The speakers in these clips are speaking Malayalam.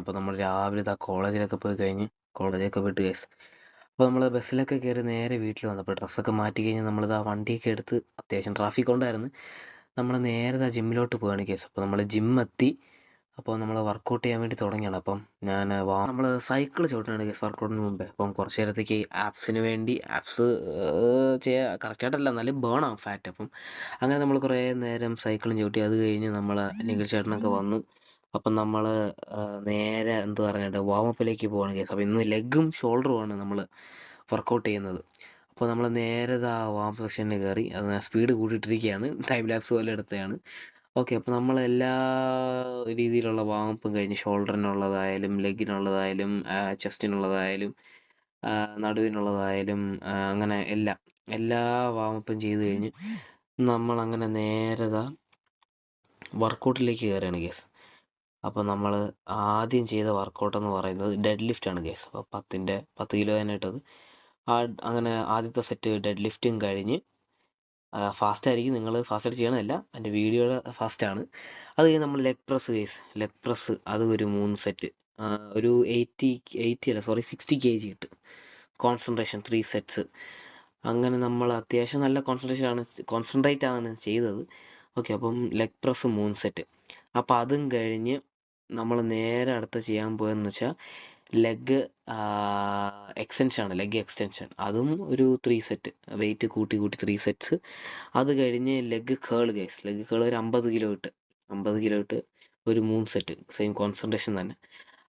അപ്പോൾ നമ്മൾ രാവിലെ കോളേജിലൊക്കെ പോയി കഴിഞ്ഞ് കോളേജിലൊക്കെ വിട്ട് കേസ്. അപ്പോൾ നമ്മൾ ബസ്സിലൊക്കെ കയറി നേരെ വീട്ടിൽ വന്നപ്പോൾ ഡ്രസ്സൊക്കെ മാറ്റി കഴിഞ്ഞ് നമ്മളിതാ വണ്ടിയൊക്കെ എടുത്ത് അത്യാവശ്യം ട്രാഫിക് ഉണ്ടായിരുന്നു. നമ്മൾ നേരെ ജിമ്മിലോട്ട് പോവുകയാണ് കേസ്. അപ്പോൾ നമ്മൾ ജിമ്മെത്തി. അപ്പോൾ നമ്മൾ വർക്കൗട്ട് ചെയ്യാൻ വേണ്ടി തുടങ്ങിയാണ്. അപ്പം നമ്മൾ സൈക്കിൾ ചവിട്ടുകയാണ് കേസ് വർക്കൗട്ടിന് മുമ്പേ. അപ്പം കുറച്ച് നേരത്തേക്ക് ആപ്സിന് വേണ്ടി ആപ്സ് ചെയ്യാൻ കറക്റ്റായിട്ടല്ല, എന്നാലും ബേൺ ആവും ഫാറ്റ്. അപ്പം അങ്ങനെ നമ്മൾ കുറേ നേരം സൈക്കിളും ചവിട്ടി. അത് കഴിഞ്ഞ് നമ്മൾ നിഖിൽ ചേട്ടനൊക്കെ വന്നു. അപ്പം നമ്മൾ നേരെ എന്താ പറയുക വാമപ്പിലേക്ക് പോവാണ് കേസ്. അപ്പോൾ ഇന്ന് ലെഗും ഷോൾഡറുമാണ് നമ്മൾ വർക്കൗട്ട് ചെയ്യുന്നത്. അപ്പോൾ നമ്മൾ നേരെ വാം സെക്ഷനിൽ കയറി. അത് സ്പീഡ് കൂട്ടിയിട്ടിരിക്കുകയാണ്, ടൈം ലാപ്സ് പോലെ എടുത്തതാണ്. ഓക്കെ, അപ്പോൾ നമ്മൾ എല്ലാ രീതിയിലുള്ള വാമപ്പും കഴിഞ്ഞ് ഷോൾഡറിനുള്ളതായാലും ലെഗിനുള്ളതായാലും ചെസ്റ്റിനുള്ളതായാലും നടുവിനുള്ളതായാലും അങ്ങനെ എല്ലാ വാമപ്പും ചെയ്ത് കഴിഞ്ഞ് നമ്മളങ്ങനെ നേരെ വർക്കൗട്ടിലേക്ക് കയറുകയാണ് കേസ്. അപ്പോൾ നമ്മൾ ആദ്യം ചെയ്ത വർക്കൗട്ട് എന്ന് പറയുന്നത് ഡെഡ് ലിഫ്റ്റാണ് കേസ്. അപ്പോൾ 10 കിലോ തന്നെ ഇട്ടത്. അങ്ങനെ ആദ്യത്തെ സെറ്റ് ഡെഡ് ലിഫ്റ്റും കഴിഞ്ഞ് ഫാസ്റ്റ് ആയിരിക്കും, നിങ്ങൾ ഫാസ്റ്റായിട്ട് ചെയ്യണമല്ല, എൻ്റെ വീഡിയോ ഫാസ്റ്റാണ്. അത് കഴിഞ്ഞ് നമ്മൾ ലെഗ് പ്രസ് ലെഗ് പ്രസ് അത് ഒരു 3 സെറ്റ്, ഒരു 60 kg ഇട്ട് കോൺസെൻട്രേഷൻ 3 സെറ്റ്സ്. അങ്ങനെ നമ്മൾ അത്യാവശ്യം നല്ല കോൺസെൻട്രേറ്റ് ആണ് ചെയ്തത്. ഓക്കെ, അപ്പം ലെഗ് പ്രസ് 3 സെറ്റ്. അപ്പോൾ അതും കഴിഞ്ഞ് നമ്മൾ നേരെ അടുത്ത് ചെയ്യാൻ പോയെന്ന് വെച്ചാൽ ലെഗ് എക്സ്റ്റൻഷൻ. അതും ഒരു 3 സെറ്റ്, വെയിറ്റ് കൂട്ടി 3 സെറ്റ്സ്. അത് കഴിഞ്ഞ് ലെഗ് കേൾ ഒരു 50 കിലോ ഇട്ട് ഒരു 3 സെറ്റ്, സെയിം കോൺസെൻട്രേഷൻ തന്നെ.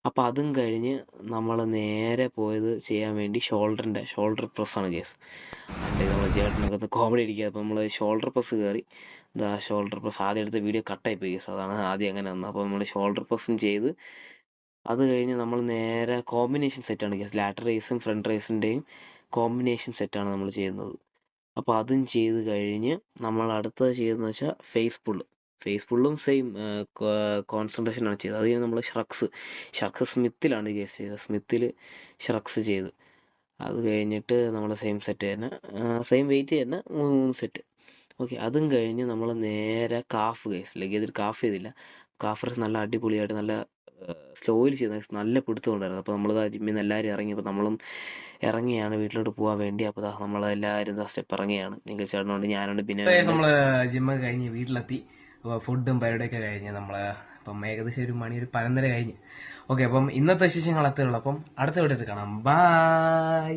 അപ്പോൾ അതും കഴിഞ്ഞ് നമ്മൾ നേരെ പോയത് ചെയ്യാൻ വേണ്ടി ഷോൾഡർ പ്രസ്സാണ് കേസ്. അല്ലെങ്കിൽ നമ്മൾ ചേട്ടനൊക്കെ കോമഡി അടിക്കുക. അപ്പോൾ നമ്മൾ ഷോൾഡർ പ്രസ് കയറി. ഷോൾഡർ പ്രസ് ആദ്യം എടുത്ത വീഡിയോ കട്ടായി പോയി കേസ്, അതാണ് ആദ്യം അങ്ങനെ വന്നത്. അപ്പോൾ നമ്മൾ ഷോൾഡർ പ്രസ്സും ചെയ്ത് അത് കഴിഞ്ഞ് നമ്മൾ നേരെ കോമ്പിനേഷൻ സെറ്റാണ് കേസ്. ലാറ്റർ റേസും ഫ്രണ്ട് റേസിൻ്റെയും കോമ്പിനേഷൻ സെറ്റാണ് നമ്മൾ ചെയ്യുന്നത്. അപ്പോൾ അതും ചെയ്ത് കഴിഞ്ഞ് നമ്മൾ അടുത്തത് ചെയ്തതെന്ന് വെച്ചാൽ ഫേസ് പുള്ളും സെയിം കോൺസെൻട്രേഷനാണ് ചെയ്തത്. അത് കഴിഞ്ഞ് നമ്മൾ ഷർക്സ് സ്മിത്തിലാണ് കേസ് ചെയ്തത്. സ്മിത്തിൽ ഷർക്സ് ചെയ്ത് അത് കഴിഞ്ഞിട്ട് നമ്മൾ സെയിം സെറ്റ് തന്നെ, സെയിം വെയിറ്റ് തന്നെ 3 സെറ്റ്. ഓക്കെ, അതും കഴിഞ്ഞ് നമ്മൾ നേരെ കാഫ് ലെഗ് ചെയ്തിട്ട് കാഫ് ചെയ്തില്ല. കാഫ് റേസ് നല്ല അടിപൊളിയായിട്ട് നല്ല സ്ലോയിൽ ചെയ്ത നല്ല പിടുത്തമുണ്ടായിരുന്നു. അപ്പോൾ നമ്മൾ ജിമ്മിൽ നിന്ന് എല്ലാവരും ഇറങ്ങി. അപ്പോൾ നമ്മളും ഇറങ്ങിയാണ് വീട്ടിലോട്ട് പോകാൻ വേണ്ടി. അപ്പോൾ നമ്മളെല്ലാവരും സ്റ്റെപ്പ് ഇറങ്ങിയാണ്. നിങ്ങൾ ചേട്ടനുണ്ട്, ഞാനുണ്ട്, പിന്നെ നമ്മൾ ജിമ്മൊക്കെ കഴിഞ്ഞ് വീട്ടിലെത്തി. അപ്പോൾ ഫുഡും പരിപാടിയൊക്കെ കഴിഞ്ഞ് നമ്മൾ ഇപ്പം ഏകദേശം ഒരു 11:30 കഴിഞ്ഞ്. ഓക്കെ, അപ്പം ഇന്നത്തെ വിശേഷങ്ങൾ അത്രേ ഉള്ളൂ. അപ്പം അടുത്ത വീഡിയോയിൽ കാണാം. ബൈ.